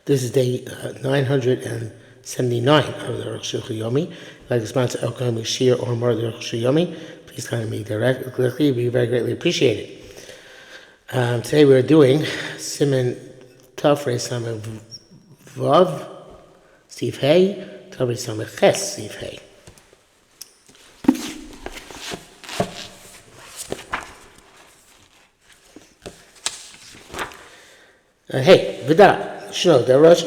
This is day 979 of the Arukh HaShulchan Yomi. If you'd like to sponsor Elkam shiur or more of the Arukh HaShulchan Yomi, please contact me directly. It would be very greatly appreciated. Today we're doing Siman Tafrei Sameh Vav Sif Hey Tafrei Sameh Ches Sif Hey. Hey, Vida. Sure, the Rosh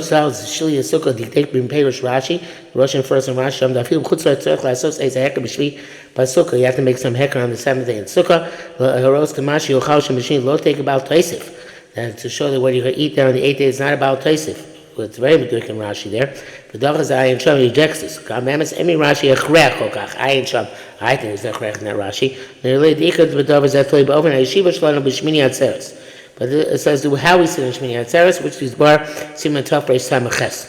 Sal's Shili Sukkah dictate being paid Rashi, Rosh and first and Rashi, the field Chutzah Tzurch Lasos is a Heker B'Shvi by Sukkah. You have to make some Heker on the 7th day in Sukkah. Haros Kamashi Yochal machine lo take about Taisif. And to show that what you're going to eat there on the 8th day is not about Taisif. It's very meduik in Rashi there. The Dachas Ayin Sham rejects this. Kamemas Emi Rashi Echrech Kokach Ayin Sham. I think it's Echrech in that Rashi. Nearly the Ikad B'Davas Atoy B'Oven Yeshiva Shalom B'Shmini Atzeres. But it says how we sit in Shmini Atzeres, which is bar Siman Tafrei Sameh Ches.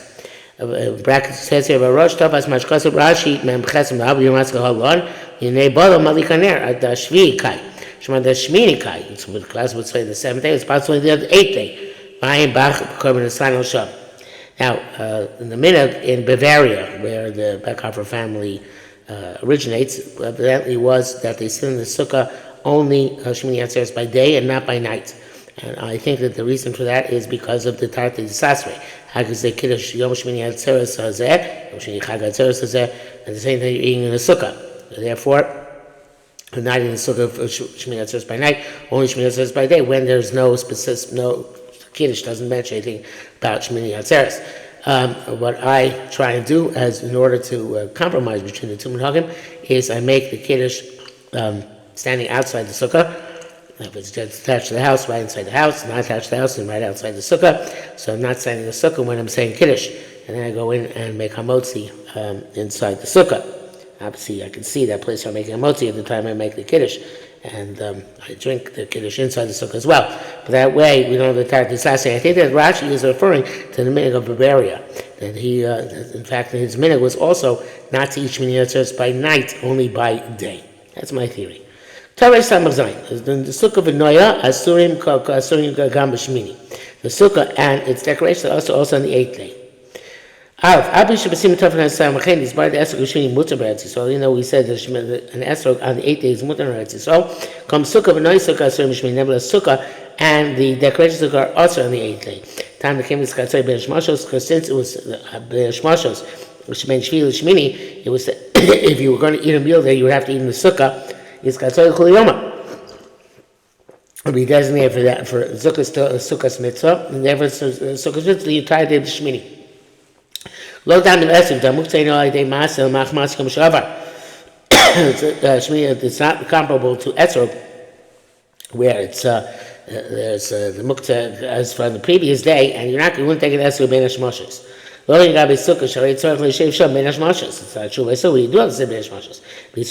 Bracket says here, Rosh Tafas Mashkas Rashi Mem Ches Ma'ab Yomatzka Halon Yinei Bala Malikaner at the Shvi Kai. Shema the Shmini Kai. It's what the class would say the 7th day. It's possibly the 8th day. Mayim Bach Korban Esanel Sham. Now, in the minute in Bavaria, where the Beckhofer family originates, evidently was that they sit in the sukkah only Shmini Atzeres by day and not by night. And I think that the reason for that is because of the Tartei Sasrei. Hagazeh Kiddush Yom Shmini Atzeres Hazeh, Yom Shmini Chag Atzeres Hazeh, and the same thing you're eating in a sukkah. Therefore, not in the sukkah of Shmini Atzeres by night, only Shmini Atzeres by day, when there's no specific, no Kiddush doesn't mention anything about Shmini Atzeres. What I try and do, as in order to compromise between the two minhagim, is I make the Kiddush standing outside the sukkah. If it's attached to the house, right inside the house, not attached to the house, and right outside the sukkah. So I'm not standing in the sukkah when I'm saying Kiddush. And then I go in and make hamotzi inside the sukkah. Obviously, I can see that place where I'm making hamotzi at the time I make the Kiddush. And I drink the Kiddush inside the sukkah as well. But that way, we don't have the Tartei Sasrei. I think that Rashi is referring to the minhag of Bavaria. That he, in fact, his minhag was also not to eat Shmini Atzeres by night, only by day. That's my theory. Tavei Samach Zayin. The sukkah of Noya, Asurim Gam B'Shmini. The sukkah and its decorations are also on the 8th day. So you know we said that an esrog on the 8th day is mutar on so come sukkah of Noya sukkah Asurim B'Shmini. Nevertheless, sukkah and the decorations are also on the 8th day. Time that came to Skatzoi Ben Shmashos, because since it was Ben Shmashos, which meant Shvi L'Shmini, it was if you were going to eat a meal there, you would have to eat in the sukkah. It's Katzoi Chuliyoma. It'll be designated for that, for Sukkah's mitzvah, and therefore Sukkah's mitzvah, the entire day of the Shmini. Lo dam in Esrim, Damuk Tzayno Alidei Maaseh, Machmas Kam Shavar. Shmini, it's not comparable to Esrog, where it's, there's the Muktzah as from the previous day, and you wouldn't take an Esrog Ben Hashmoshes. It's not true. So we do have to say Ben Hashmoshes. You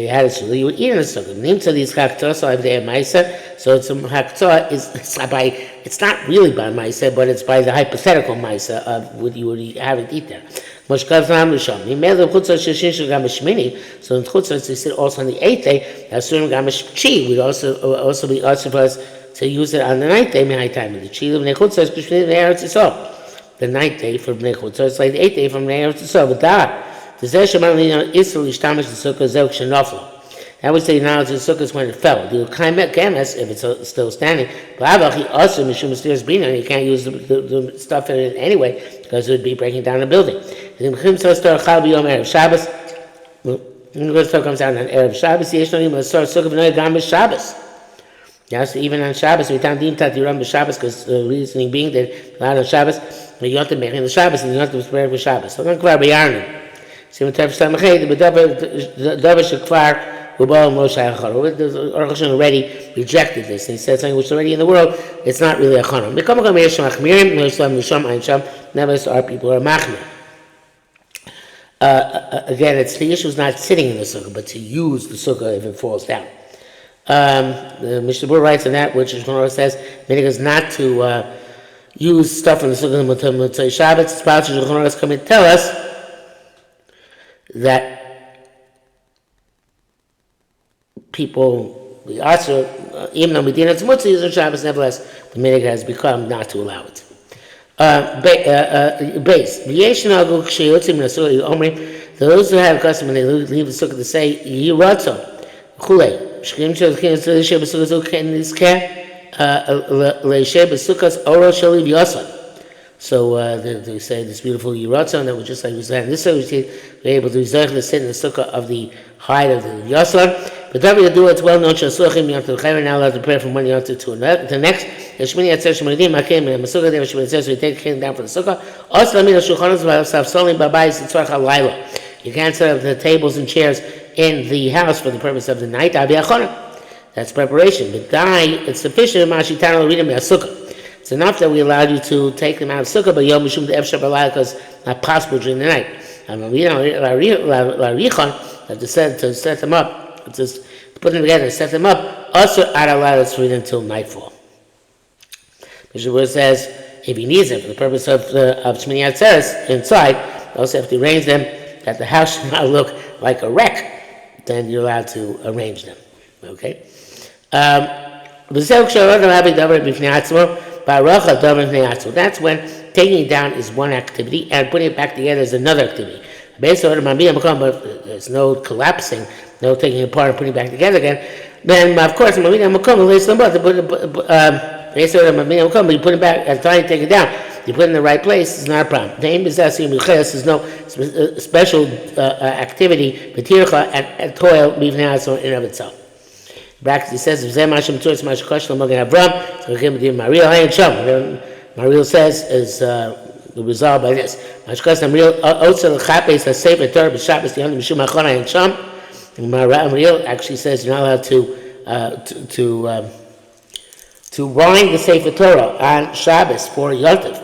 had a sukkah, you would eat in a sukkah. Nimtza these haktor, so I've there Maisa. So it's haktor it's not really by Maisa, but it's by the hypothetical Maisa of what you would have it eat there. So in Chutzah, they said also on the 8th day, we'd also be asked for us to use it on the 9th day, Mehai time. The Chil of Nechutza is B'Shmini Eretz Yisrael. The 9th day from Nechutza, it's like the 8th day from Eretz Yisrael. But that, the Zeh Shemar Lina Yisrael Yishtamish the Sukkah Zeh Kshenofla. That would say now the Sukkah is when it fell. The Kemes, if it's still standing, but he also Mishum Mysterious Bina, you can't use the stuff in it anyway because it would be breaking down the building. The Shabbos, when the stuff comes out on Erev Shabbos, Yesh no Yom Sukkah V'Noy Gam B'Shabbos. Yes, even on Shabbos, we can't deem that you run Shabbos because the reasoning being that on Shabbos, you have to make the Shabbos and you have to spread with Shabbos. So don't kvar b'yarnim. See what type of samachay the davar shekvar ubal moshe acharo. The Arukh HaShulchan already rejected this and he said something which is already in the world. It's not really a chanam. Nevertheless, our people are machmir. Again, it's the issue is not sitting in the sukkah, but to use the sukkah if it falls down. The Mishnah Berurah writes on that, which Shulchan says, meaning is not to use stuff in the Sukkah Motzei Shabbos. Spouses Shulchan come and tell us that people we also, even though Medina it's Mutzi is on Shabbos, nevertheless, the minhag has become not to allow it. Base. Those who have a custom when they leave the sukkah to say Yiratzon, Chulei. Shkim shel leishe b'sukkah ken nizkeh leishe b'sukkahs oro sheliv yasan. So they say this beautiful Yiratzon that was just like we said. And this way we're able to reserve the sit in the sukkah of the height of the yasan. But whatever you do, it's well known. Shasuachim yom tov chayv now allowed to pray from one yom to the next. Shmini atzar shmeidim hakim and masukah there shmini atzar so we take the king down for the sukkah. Also, lamina shulchanos v'asav solim babayis tzarach halayla. You can't set up the tables and chairs in the house for the purpose of the night. That's preparation. But it's sufficient. It's enough that we allowed you to take them out of sukkah, but yom mishum the efshar b'layla because it's not possible during the night. To set them up. Just put them together and set them up. Also, are allowed to read until nightfall. Mishnah says if he needs them for the purpose of Shmini Atzeres inside, you also have to arrange them that the house should not look like a wreck. Then you're allowed to arrange them. Okay. That's when taking it down is one activity and putting it back together is another activity. But there's no collapsing. No taking it apart and putting it back together again. Then, of course, but you put it back at the time you take it down. You put it in the right place, it's not a problem. There's no special activity, and toil in and of itself. Brackets, he says, Mariel says, is resolved by this. Mariel actually says you're not allowed to wind the Sefer Torah on Shabbos for Yontif.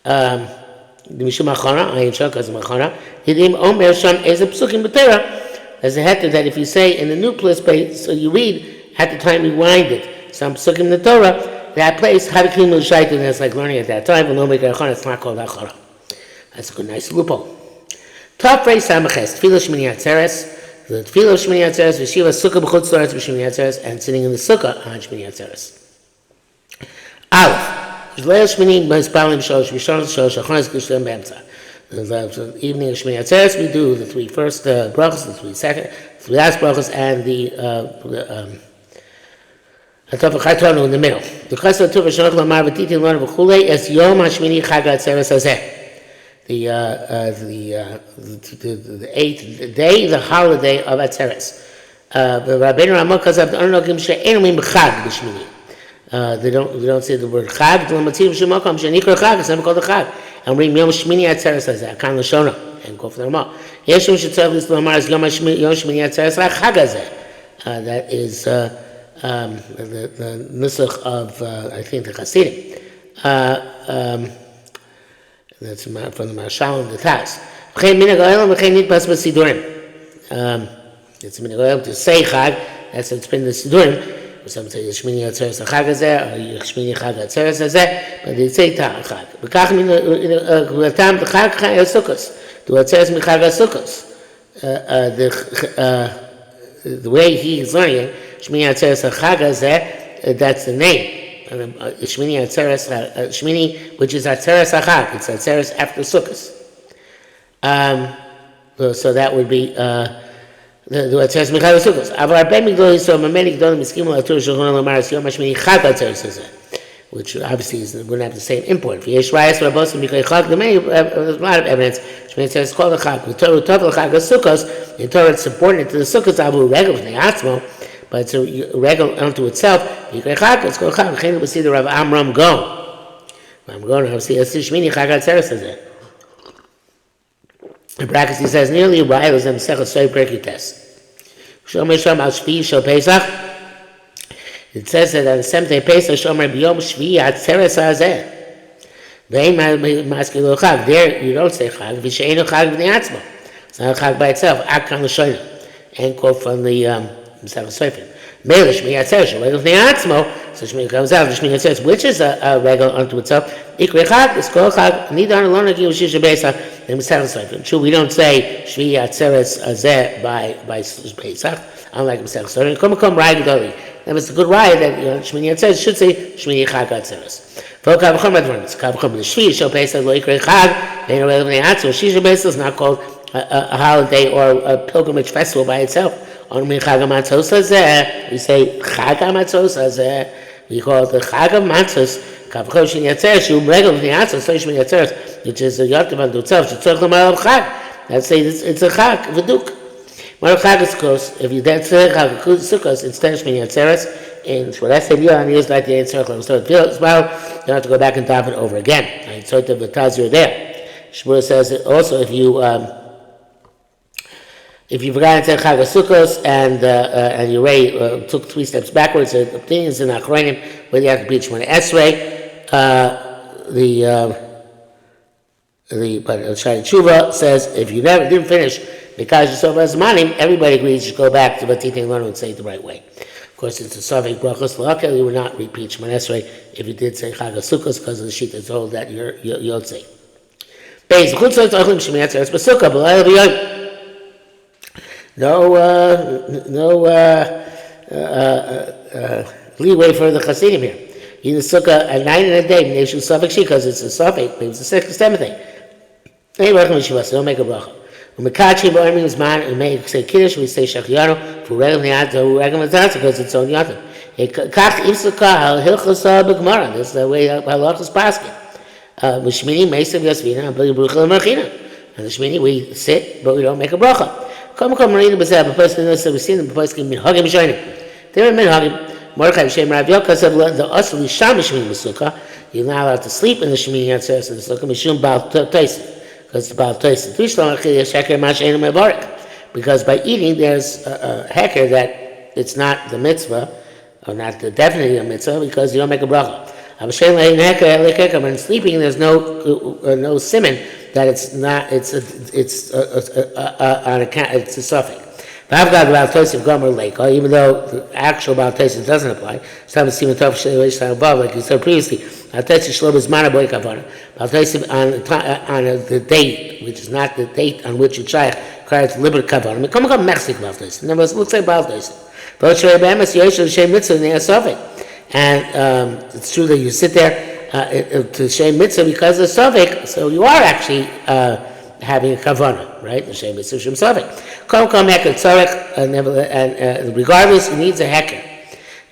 The Mishum Achana, Ayin Sham, because of Achana, Hidim Omer Sham is a psukim b'Torah. There's a heter that if you say in the new place, so you read at the time you wind it. Some psukim in the Torah, that place Hadakim L'Shaitu, and it's like learning at that time. When no make Achana, it's not called Achana. That's a good, nice loophole. Top phrase Samaches, Tefillah Shmini Atzeres. The tefillah of Shmini Atzeres, v'shiva sukkah b'chutz la'aretz b'Shmini Atzeres, and sitting in the sukkah on Shmini Atzeres. Aleph, Shleil Shmini b'Spalim Shalosh Rishon Shalosh Achonos K'Shlem B'Emtza. The evening of Shmini Atzeres, we do the three first brachos, the three last brachos, and the Atov Chaytonu in the middle. The Chesed Tuv Shanoch Lamar V'Titin Lorna V'Chulei Es Yom HaShmini Chag Atzeres Hazeh. The 8th day, the holiday of Atzeres. Rabbeinu Ramah Kazav the Arnokim she'enu mim Chag b'Shmini. They don't say the word Chag. The Matzim she'makom she'nikra Chag. It's never called a Chag. And bring Yom Shmini Atzeres Hazeh. Kan l'shona and go for the Ramah. Yeshua she'tzav this Lamar is Yom Shmini Atzeres Chag Hazeh. That is the nusach of I think the Hasidim. That's from the Marshal and the Taz. It's minhag oil to say Chag. That's it's been the Sidurim. Some say Shmini Atzeres Chag Hazeh or Shmini Chag Atzeres Hazeh, but they say Chag. B'kach min Tam Chag Sukkos. Do Atzeres Michag Sukkos. The way he is learning it, Shmini Atzeres Chag Hazeh, that's the name. Shmini Atzeres, Shmini, which is Atzeres Achag, it's Atzeres after Sukkos. So that would be the Atzeres Michal Sukkos. Avar Ben Migdol so many Gdolim Miskimu Atur Shulchan Lamar Yom Shmini Chag Atzeres Hazeh, which obviously wouldn't have the same import. V'yesh Rayas Rabos Michal Chag. There's a lot of evidence. Shmini Atzeres called a Chag. The Torah Tov Chag Sukkos. The Torah is subordinate to the Sukkos. Avu Regel V'Neatzmo. But it's a regel unto itself. It's called Chag. We see the Rav Amram go. I'm going to see Shmini Chag Atzeres Hazeh. In brackets, he says nearly right as them second soy breaking test. Shomer Sham al Shvi Shal Pesach. It says that on the 7th day Pesach Shomer B'Yom Shvi Atzeres Hazeh. Ve'im Maskil Chag. There you don't say Chag. V'she'enu Chag V'ne'atzmo. It's not a Chag by itself. Akan l'shoyna. And quote from the Second Sofer. Mele Shmini Atzeres Regel V'ne'atzmo. So Shmini comes out. Shmini Atzeres, which is a regel unto itself. Ikre Chag is called Chag. Nidar Lona Gil Shisha Pesach. True, we don't say Shvi Atzeres Azeh by Pesach. Unlike Pesach Sorim, come ride Gedoli. That was a good ride that Shmini Atzeres should say Shmini Chag Atzeres. For Kavachom Advanced, Kavachom the Shvi Shel Pesach Lo Yikre Chag. They know Relevant Atzer. Shisha Pesach is not called a holiday or a pilgrimage festival by itself. Only Chag Matzos Azeh. We say Chag Matzos Azeh. We call it the Chag of Matzos. Kavachom Shmini Atzeres. You regular the Atzer. So Shmini Atzeres, which is a Yotiv on itself. Tzorch L'Mal of Chag. Let's say it's a Chag V'duk. When Chag is close, if you then say Chag Sukkos instead of Shmini Atzeres, in Shmones Esrei and use like the eight circle, so it feels well, you don't have to go back and top it over again. And so the Tazir there. Shmuel says that also if you forgot to say Chag Sukkos and you took 3 steps backwards, the thing is in Achronim where you have to be Shmones Esrei. The Shai Tshuva says if you didn't finish because you're so Manim, everybody agrees you should go back to Batitei Lanu and say it the right way. Of course, it's a Savik Brachos L'Akel. You would not repeat Shemon Esrei if you did say Chag HaSukkos because of the sheet that's told that you're Yotzei. Beis Chutzot Ochlim Shemini Atzeres B'Sukkah B'Layla B'Yom. No leeway for the Chassidim here. In the Sukkah at night and a day, Neshu Savik Shi because it's a Savik. Maybe it's the 6th or 7th thing. Hey, Rachim Yeshivas, don't make a bracha. Umekachim B'Ormi Zman, we may say Kiddush, we say Shachianu, for Regel Niat, or Regel Matzah, because it's on Yatim. Kach Ifsukah, Hilchos B'Gemara, this is the way Halachos Paskin. Mishmini, Mesav Yasvina, and B'Ruchel Marchina. And the Shmini, we sit, but we don't make a bracha. Come Marina B'Zeh, the person knows that we see them, the person can Minhagim Shoinim. They're Minhagim. Mordechai B'Shem Rav Yoka said, the Asli Sham Shmini B'Sukkah, you're not allowed to sleep in the Shmini Atzeres of the Sukkah, Mishum Baal Toisim. Because it's about taste. Because by eating, there's a heker that it's not the mitzvah, or not the definitely a mitzvah, because you don't make a bracha. When sleeping, there's no simon that it's not. It's on account. It's a suffix. I've got about Tosim Gomer Lake, even though the actual about Tosim doesn't apply. Some seem to above, like you said previously. Tosim Shlob is Manaboy Kavana. About Tosim on the date, which is not the date on which you try requires deliberate Kavana. I mean, come on, Mexican about Tosim. In other words, it looks like about Tosim. But Shrei Be'emes Yoshel Shem Mitzvah in the Sofik. And it's true that you sit there to Shem Mitzvah because of Sofik, so you are actually having a kavana, right? The Shem Mitzvah Shem Sofik. Come heker tzarech, and regardless, it needs a heker.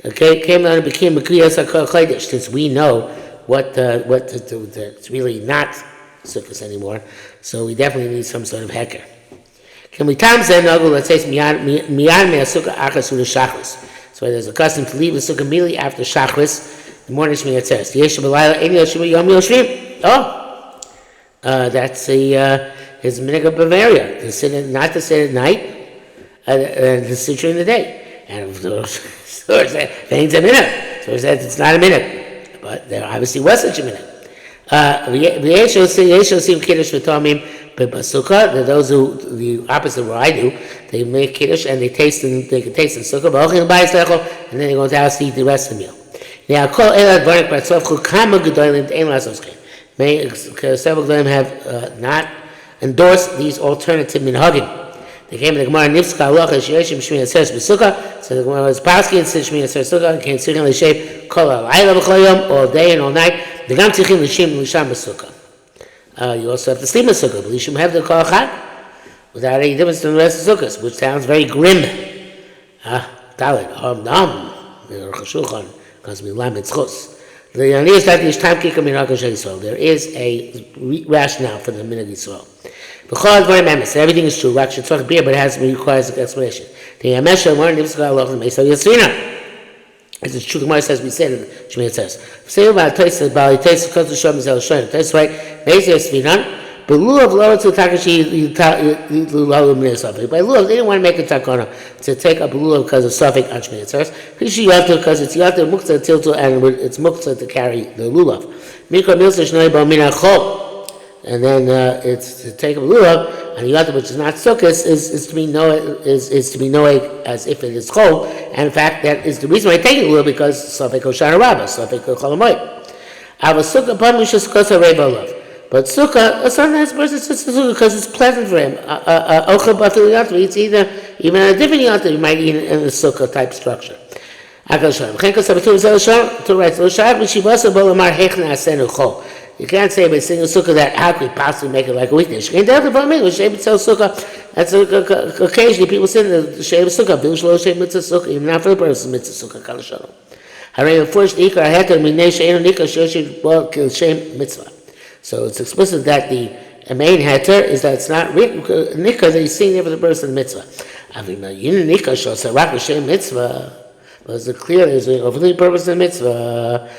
Okay, came down and became Mekiyas HaKol Chodesh, since we know what to do. It's really not sukkahs anymore, so we definitely need some sort of heker. Can we time say no? Let's say miyad me'asukkah achas u'shachris. So there's a custom to leave the sukkah immediately after shachris. The morning Shmini Atzeres. Yeshu b'layla eni yoshim yom yoshvim. That's his minhag of Bavaria, not to sit at night, and to sit during the day. And of course, that ain't a minhag. So he said it's not a minhag, but there obviously was such a minhag. V'yeshu sim kiddush v'tomim b'sukkah. Those who the opposite of what I do, they make kiddush and they can taste in sukkah, and then they go to the house to eat the rest of the meal. Now, kol elad barak b'atzovchu kama gedolim ein lasos. Several of them have not endorsed these alternative minhagim. They came in the Gemara Nifska Halacha Sheyeshim Shmini Atzeres B'Sukkah. So the Gemara was Paskin and said Shmini Atzeres B'Sukkah and came sitting l'shev kol halayla b'chol yom, all day and all night. The Gam Tzichin l'sham B'Sukkah. You also have to sleep in Sukkah. But L'shim have the kol chag without any difference from the rest of Sukkahs, which sounds very grim. Dalit Nam Arukh HaShulchan because we lam mitzchos. There is a rationale for the minhag Yisrael. Everything is true. But it requires an explanation. This is true. The Gemara says we said in Shmini Atzeres. Say about Tosis, Bali Tosis, because the Shem is El Shoyin. That's right. Meisei Svinan. But Lulav lower to Takashi Lulav Minasafik. By Lulav, they didn't want to make a takana to take up Lulav because of Safik on Shmini Atzeres. Pishi Yater because it's Yater Mukta Tilto and it's Mukta to carry the Lulav. Mikra Milsa Shnoi Ba Minachol. And then it's to take up Lulav, and Yater, which is not Sukkos, is to be known as if it is Chol. And in fact, that is the reason why I take Lulav because Safik Oshana Rabbah, Safik Cholamoy. Ava Sukkah Pan Mishas Kosa Reba Lulav. But sukkah, sometimes a person sits in sukkah because it's pleasant for him. It's either even a different yontif you might eat in a sukkah type structure. You can't say by sitting in sukkah that how could we possibly make it like a weekday? That's occasionally people sit in the shade of sukkah, even not for the purpose of mitzvah sukkah. So it's explicit that the main heter is that it's not nikah that he's seeing there for the purpose of the mitzvah. Was it clear there's a for the purpose of the mitzvah?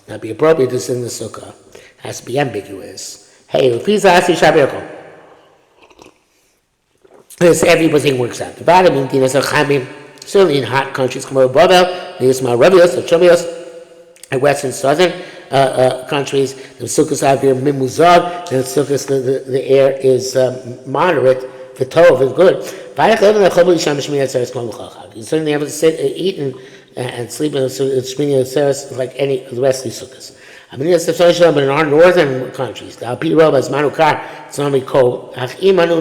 Not be appropriate to sit in the sukkah. Has to be ambiguous. Hey, this everything works out. The bottom in Dinas Chamim, certainly in hot countries, Kamar Babel, Nisma Rabios, Chomios, and western southern countries, the sukkahs are here mimuzag, and the sukkahs the air is moderate, for tov is good. You certainly have to sit, eat, and sleep in Shmini Atzeres like any of the rest of these sukkahs. But in our northern countries, the Alpi Rob as Manukar, it's normally cold. Even though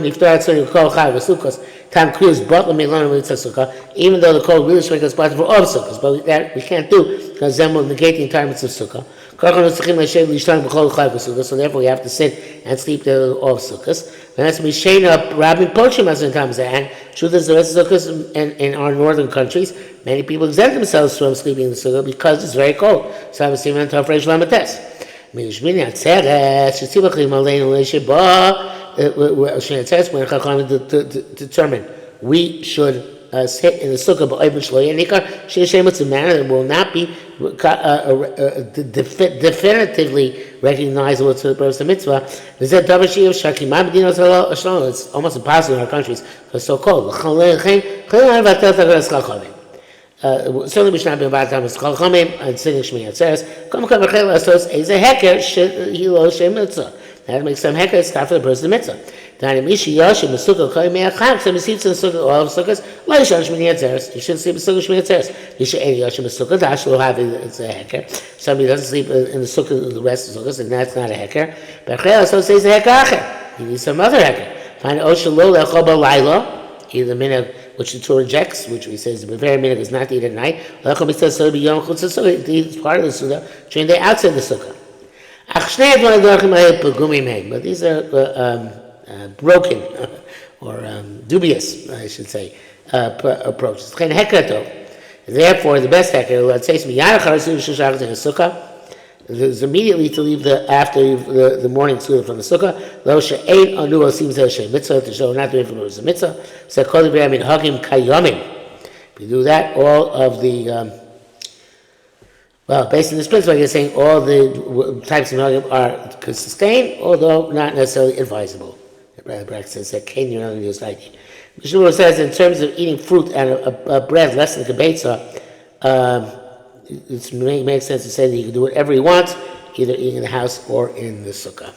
the cold really should make us part for all sukkahs, but that we can't do because then we'll negate the entire mitzvah of sukkah. So therefore we have to sit and sleep there all sukkahs. And that's Mishena Rabbi Pochim as sometimes. And truth is the rest of sukkahs in our northern countries, many people exempt themselves from sleeping in the sukkah because it's very cold. So I was saying to Fresh Lamates. When determine we should sit in the sukkah, but in a manner that will not be definitively recognizable to the person of mitzvah. It's almost impossible in our countries because it's so cold. Certainly we should not be about time with Chachamim and sitting Shmini Atzeres. Is a heker that makes some heker. It's not for the person of mitzvah. So he sleeps in the sukkah, all of sukkahs. You shouldn't sleep in the sukkah Shmini Atzeres. You should any yashim sukkah. Dash will have it's a heker. Somebody doesn't sleep in the sukkah, the rest of the sukkahs, and that's not a heker. But so says a heker. You need some other heker. Find oshalo lechoba laila, either the minhag which the Torah rejects, which we say is the very minhag is not to eat at night. It's part of the sukkah during the outside the sukkah. But these are broken or dubious, I should say, approaches. Therefore, the best heker, let's say, is immediately to leave after the morning sukkah from the sukkah. Lo she'ein anu seems to say mitzvah to show not doing from the mitzvah. So kol b'yamin hagim kayomim. If you do that, all of the based on this principle, you're saying all the types of hagim are sustained, although not necessarily advisable. The Brack says that Cain you're not going to use like Shiur says in terms of eating fruit and a bread less than a kibetza, it makes sense to say that you can do whatever you want, either eating in the house or in the sukkah.